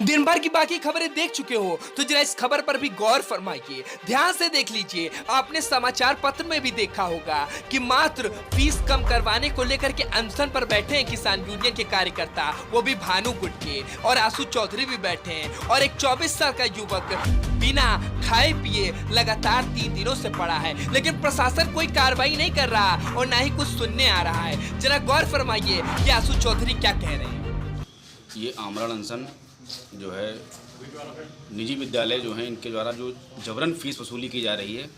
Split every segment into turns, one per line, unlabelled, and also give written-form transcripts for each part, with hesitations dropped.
दिन भर की बाकी खबरें देख चुके हो तो जरा इस खबर पर भी गौर फरमाइए, ध्यान से देख लीजिए। आपने समाचार पत्र में भी देखा होगा कि मात्र फीस कम करवाने को लेकर के अनशन पर बैठे हैं किसान यूनियन के कार्यकर्ता, वो भी भानु गुट के, और आसू चौधरी भी बैठे हैं। और एक 24 साल का युवक बिना खाए पिए लगातार 3 दिनों से पड़ा है, लेकिन प्रशासन कोई कार्रवाई नहीं कर रहा और ना ही कुछ सुनने आ रहा है। जरा गौर फरमाइए कि आसू चौधरी क्या कह रहे हैं।
ये आमरण अनशन जो है निजी विद्यालय जो हैं इनके द्वारा जो जबरन फीस वसूली की जा रही है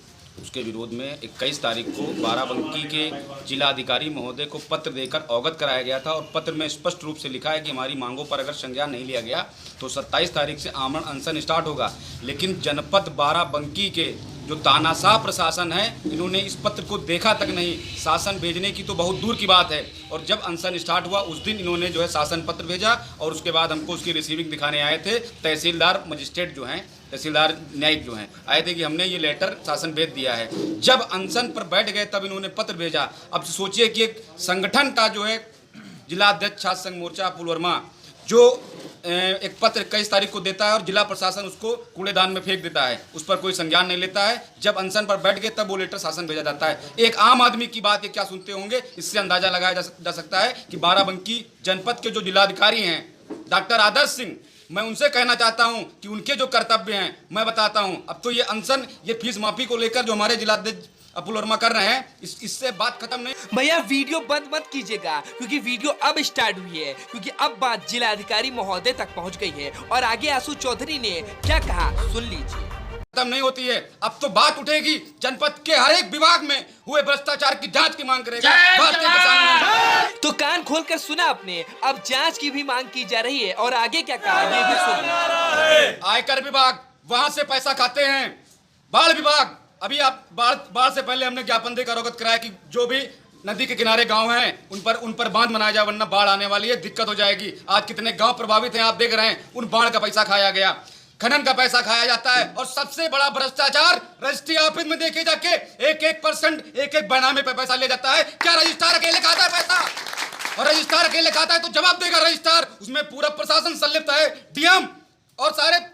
उसके विरोध में 21 तारीख को बाराबंकी के जिलाधिकारी महोदय को पत्र देकर अवगत कराया गया था और पत्र में स्पष्ट रूप से लिखा है कि हमारी मांगों पर अगर संज्ञान नहीं लिया गया तो 27 तारीख से आमरण अनशन स्टार्ट होगा। लेकिन जनपद बाराबंकी के जो तानाशाह प्रशासन है इन्होंने इस पत्र को देखा तक नहीं, शासन भेजने की तो बहुत दूर की बात है। और जब अनशन स्टार्ट हुआ उस दिन इन्होंने जो है शासन पत्र भेजा और उसके बाद हमको उसकी रिसीविंग दिखाने आए थे। तहसीलदार मजिस्ट्रेट जो हैं, तहसीलदार न्यायिक जो हैं, आए थे कि हमने ये लेटर शासन भेज दिया है। जब अनशन पर बैठ गए तब इन्होंने पत्र भेजा। अब सोचिए कि एक संगठन का जो है जिलाध्यक्ष छात्र संघ मोर्चा पुलवर्मा जो एक पत्र 21 तारीख को देता है और जिला प्रशासन उसको कूड़ेदान में फेंक देता है, उस पर कोई संज्ञान नहीं लेता है। जब अनशन पर बैठ गए तब वो लेटर शासन भेजा जाता है। एक आम आदमी की बात ये क्या सुनते होंगे, इससे अंदाजा लगाया जा सकता है कि बाराबंकी जनपद के जो जिलाधिकारी हैं डॉक्टर आदर्श सिंह, मैं उनसे कहना चाहता हूं कि उनके जो कर्तव्य हैं मैं बताता हूं। अब तो ये अनशन, ये फीस माफी को लेकर जो हमारे जिलाध्यक्ष अपुल वर्मा कर रहे हैं, इससे बात खत्म नहीं।
भैया वीडियो बंद मत कीजिएगा क्योंकि वीडियो अब स्टार्ट हुई है, क्योंकि अब बात जिलाधिकारी महोदय तक पहुंच गई है और आगे आसू चौधरी ने क्या कहा सुन लीजिए।
खत्म नहीं होती है, अब तो बात उठेगी। जनपद के हर एक विभाग में हुए भ्रष्टाचार की जांच की मांग करेगा भारतीय किसान।
तो कान खोलकर सुना आपने, अब जांच की भी मांग की जा रही है और आगे क्या कहा ये भी सुनिए।
आयकर विभाग वहां से पैसा खाते हैं, बाढ़ विभाग, अभी आप बाढ़ से पहले हमने ज्ञापन देकर अवगत कराया कि जो भी नदी के किनारे गांव हैं उन पर बांध बनाया जाए, वरना बाढ़ आने वाली है, दिक्कत हो जाएगी। आज कितने गांव प्रभावित हैं आप देख रहे हैं, उन बाढ़ का पैसा खाया गया, खनन का पैसा खाया जाता है। और सबसे बड़ा भ्रष्टाचार रजिस्ट्री ऑफिस में देखे जाके 1% एक बैनामे पे पैसा ले जाता है। क्या रजिस्ट्रार अकेले खाता है पैसा? और रजिस्ट्रार अकेले खाता है तो जवाब देगा रजिस्ट्रार, उसमें पूरा प्रशासन संलिप्त है। डीएम और सारे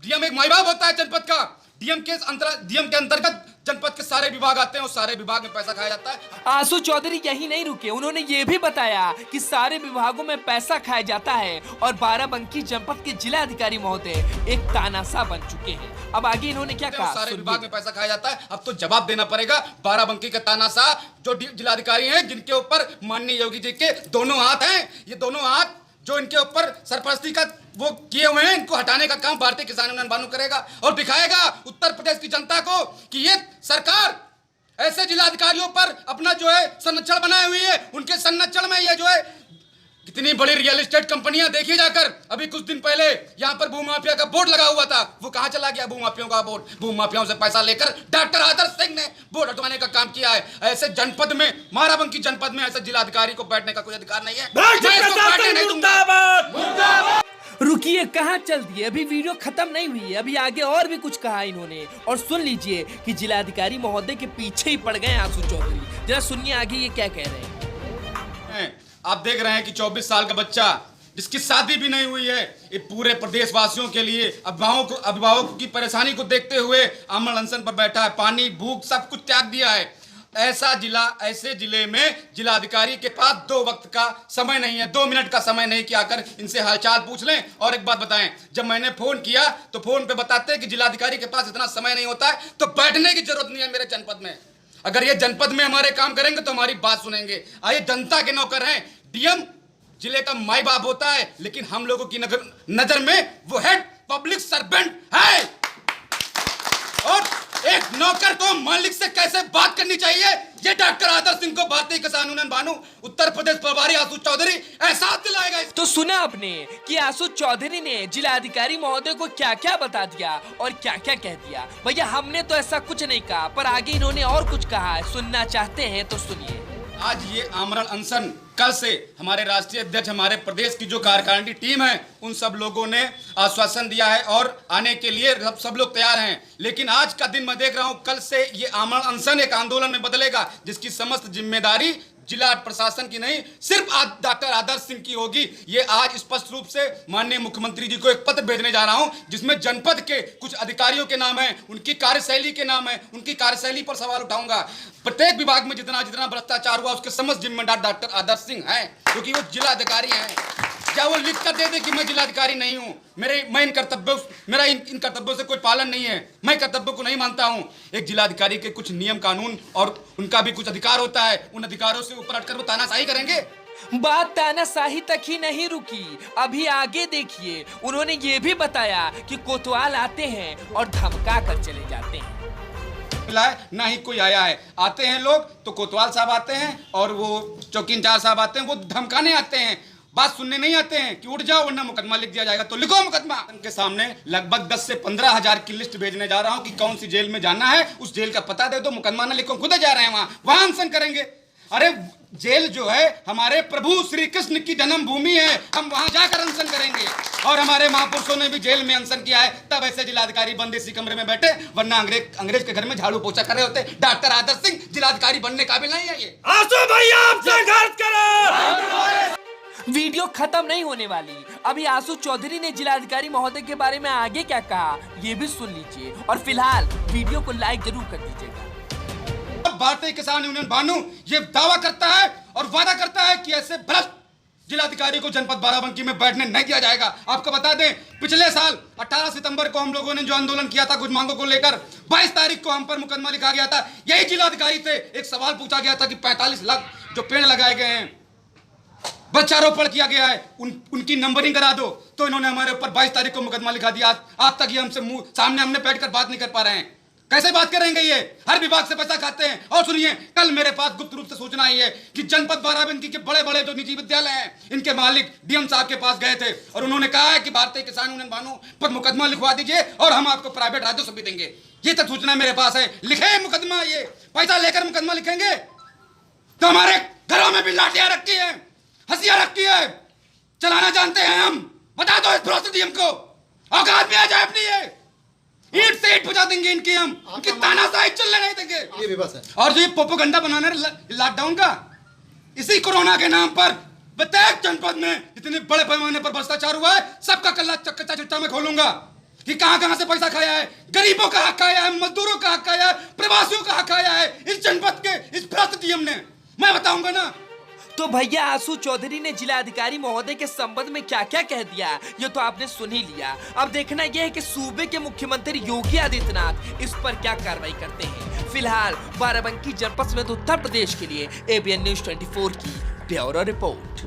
डीएम एक माई बाप होता है जनपद का, डीएम के अंतर्गत जनपद के सारे विभाग आते हैं और सारे विभाग में पैसा खाया जाता है।
आसू चौधरी यही नहीं रुके, उन्होंने ये भी बताया कि सारे विभागों में पैसा खाया जाता है और बाराबंकी जनपद के जिलाधिकारी महोदय एक तानाशाह बन चुके हैं। अब आगे इन्होंने क्या कहा,
सारे विभाग में पैसा खाया जाता है। अब तो जवाब देना पड़ेगा बाराबंकी के तानाशाह जो जिलाधिकारी हैं, जिनके ऊपर माननीय योगी जी के दोनों हाथ हैं। ये दोनों हाथ जो इनके ऊपर सरपरस्ती का वो किए हुए हैं, इनको हटाने का काम भारतीय किसान यूनियन भानु करेगा और दिखाएगा उत्तर प्रदेश की जनता को कि ये सरकार ऐसे जिलाधिकारियों पर अपना जो है संरक्षण बनाए हुई है। उनके संरक्षण में ये जो है कितनी बड़ी रियल एस्टेट कंपनियां देखी जाकर, अभी कुछ दिन पहले यहाँ पर भूमाफिया का बोर्ड लगा हुआ था, वो कहाँ चला गया भूमाफियों का बोर्ड? भूमाफियाओं से पैसा लेकर डॉक्टर आदर्श सिंह ने बोर्ड हटवाने का काम किया है। ऐसे जनपद में, बाराबंकी जनपद में ऐसे जिलाधिकारी को बैठने का कोई अधिकार नहीं है।
रुकिए, कहाँ चल दिए, अभी वीडियो खत्म नहीं हुई है, अभी आगे और भी कुछ कहा इन्होंने और सुन लीजिए कि जिलाधिकारी महोदय के पीछे ही पड़ गए आसू चौधरी। जरा सुनिए आगे ये क्या कह रहे हैं।
आप देख रहे हैं कि 24 साल का बच्चा जिसकी शादी भी नहीं हुई है, ये पूरे प्रदेशवासियों के लिए अभिभावकों की परेशानी को देखते हुए आमरण अनशन पर बैठा है। पानी, भूख सब कुछ त्याग दिया है। ऐसे जिले में जिलाधिकारी के पास 2 वक्त का समय नहीं है, 2 मिनट का समय नहीं कि आकर इनसे हालचाल पूछ लें। और एक बात बताएं, जब मैंने फोन किया तो फोन पे बताते हैं कि जिलाधिकारी के पास इतना समय नहीं होता है, तो बैठने की जरूरत नहीं है मेरे जनपद में। अगर ये जनपद में हमारे काम करेंगे तो हमारी बात सुनेंगे। आइए, जनता के नौकर हैं। डीएम जिले का माई बाप होता है, लेकिन हम लोगों की नजर में वो हेड पब्लिक सर्वेंट है। और एक नौकर को मालिक से कैसे बात करनी चाहिए, ये डॉक्टर आदर्श सिंह को भारतीय किसान यूनियन भानु उत्तर प्रदेश प्रभारी आसू चौधरी एहसास दिलाएगा।
तो सुना आपने कि आसू चौधरी ने जिलाधिकारी महोदय को क्या क्या बता दिया और क्या क्या कह दिया। भैया हमने तो ऐसा कुछ नहीं कहा, पर आगे इन्होंने और कुछ कहा है, सुनना चाहते हैं तो सुनिए।
आज ये आमरण अनशन, कल से हमारे राष्ट्रीय अध्यक्ष, हमारे प्रदेश की जो कार्यकारिणी टीम है, उन सब लोगों ने आश्वासन दिया है और आने के लिए सब लोग तैयार हैं। लेकिन आज का दिन मैं देख रहा हूं, कल से ये आमरण अनशन एक आंदोलन में बदलेगा, जिसकी समस्त जिम्मेदारी
जिला प्रशासन की नहीं, सिर्फ डॉक्टर आदर्श सिंह की होगी। ये आज स्पष्ट रूप से माननीय मुख्यमंत्री जी को एक पत्र भेजने जा रहा हूं, जिसमें जनपद के कुछ अधिकारियों के नाम है, उनकी कार्यशैली के नाम है, उनकी कार्यशैली पर सवाल उठाऊंगा। प्रत्येक विभाग में जितना जितना भ्रष्टाचार हुआ उसके समस्त जिम्मेदार डॉक्टर आदर्श सिंह हैं, क्योंकि वो जिला अधिकारी हैं। क्या वो लिख कर दे दे कि मैं जिलाधिकारी नहीं हूं, मेरा इन कर्तव्यों से कोई पालन नहीं है, मैं कर्तव्यों को नहीं मानता हूं। एक जिलाधिकारी के कुछ नियम कानून और उनका भी कुछ अधिकार होता है, उन अधिकारों से ऊपर हटकर वो तानाशाही करेंगे।
बात तानाशाही तक ही नहीं रुकी, अभी आगे देखिए। उन्होंने ये भी बताया कि कोतवाल आते हैं और धमका कर चले जाते हैं।
ना ही कोई आया है, आते हैं लोग तो कोतवाल साहब आते हैं और वो चौकी इंचार्ज साहब आते हैं, वो धमकाने आते हैं, बात सुनने नहीं आते हैं कि उठ जाओ वरना मुकदमा लिख दिया जाएगा। तो लिखो मुकदमा। उनके सामने लगभग 10 से 15 हजार की लिस्ट भेजने जा रहा हूं कि कौन सी जेल में जाना है, उस जेल का पता दे दो, मुकदमा ना लिखो, खुद जा रहे हैं वहां अनशन करेंगे। अरे जेल जो है हमारे प्रभु श्री कृष्ण की जन्मभूमि है, हम वहां जाकर अनशन करेंगे। और हमारे महापुरुषों ने भी जेल में अनशन किया है, तब ऐसे जिलाधिकारी बंद इसी कमरे में बैठे, वरना अंग्रेज के घर में झाड़ू पोछा कर रहे होते। डॉक्टर आदर्श सिंह जिलाधिकारी बनने काबिल नहीं है। ये
आंसू भैया आप संघर्ष करो।
वीडियो खत्म नहीं होने वाली। अभी आंसू चौधरी ने जिलाधिकारी महोदय के बारे में आगे क्या कहा, ये भी सुन लीजिए। और फिलहाल वीडियो को लाइक जरूर कर दीजिएगा।
भारतीय किसान यूनियन भानु ये दावा करता है और वादा करता है कि ऐसे भ्रष्ट जिलाधिकारी को जनपद बाराबंकी में बैठने नहीं दिया जाएगा। आपको बता दें, पिछले साल 18 सितंबर को हम लोगों ने जो आंदोलन किया था कुछ मांगों को लेकर, 22 तारीख को हम पर मुकदमा लिखा गया था। यही जिलाधिकारी से एक सवाल पूछा गया था कि 45 लाख जो पेड़ लगाए गए हैं, वृक्षारोपण किया गया है, उनकी नंबरिंग करा दो। तो इन्होंने हमारे ऊपर 22 तारीख को मुकदमा लिखा दिया। आज तक ये हमसे मुंह सामने हमने बैठकर बात नहीं कर पा रहे हैं। कैसे बात करेंगे? ये हर विभाग से पैसा खाते हैं। और सुनिए, कल मेरे पास गुप्त रूप से सूचना आई है कि जनपद बाराबंकी के बड़े बड़े जो निजी विद्यालय हैं, इनके मालिक डीएम साहब के पास गए थे और उन्होंने कहा है कि भारतीय किसान यूनियन भानु पर मुकदमा लिखवा दीजिए और हम आपको प्राइवेट राजस्व भी देंगे। ये तक सूचना मेरे पास है। लिखे मुकदमा, ये पैसा लेकर मुकदमा लिखेंगे तो हमारे घरों में भी लाठियां रखी है, हंसियां रखी है, चलाना जानते हैं हम। बता दो इस भ्रष्ट डीएम को, औकात में आ जाए अपनी। ये ईट से ईट बजा देंगे इनकी, हम इनकी तानाशाही चलने नहीं देंगे।
ये भी बस है।
और जो ये प्रोपेगेंडा बनाना लॉकडाउन का, इसी कोरोना के नाम पर प्रत्येक जनपद में जितने बड़े पैमाने पर भ्रष्टाचार हुआ है, सबका कल्ला कच्चा चिट्ठा में खोलूंगा कि कहां से पैसा खाया है, गरीबों का हक खाया है, मजदूरों का हक खाया है, प्रवासियों का हक खाया है इस जनपद के इस भ्रष्ट डीएम ने। मैं बताऊंगा ना।
तो भैया आंसू चौधरी ने जिलाधिकारी महोदय के संबंध में क्या क्या कह दिया, ये तो आपने सुन ही लिया। अब देखना यह है कि सूबे के मुख्यमंत्री योगी आदित्यनाथ इस पर क्या कार्रवाई करते हैं। फिलहाल बाराबंकी जनपद समेत उत्तर प्रदेश के लिए एबीएन न्यूज़ 24 की ब्यूरो रिपोर्ट।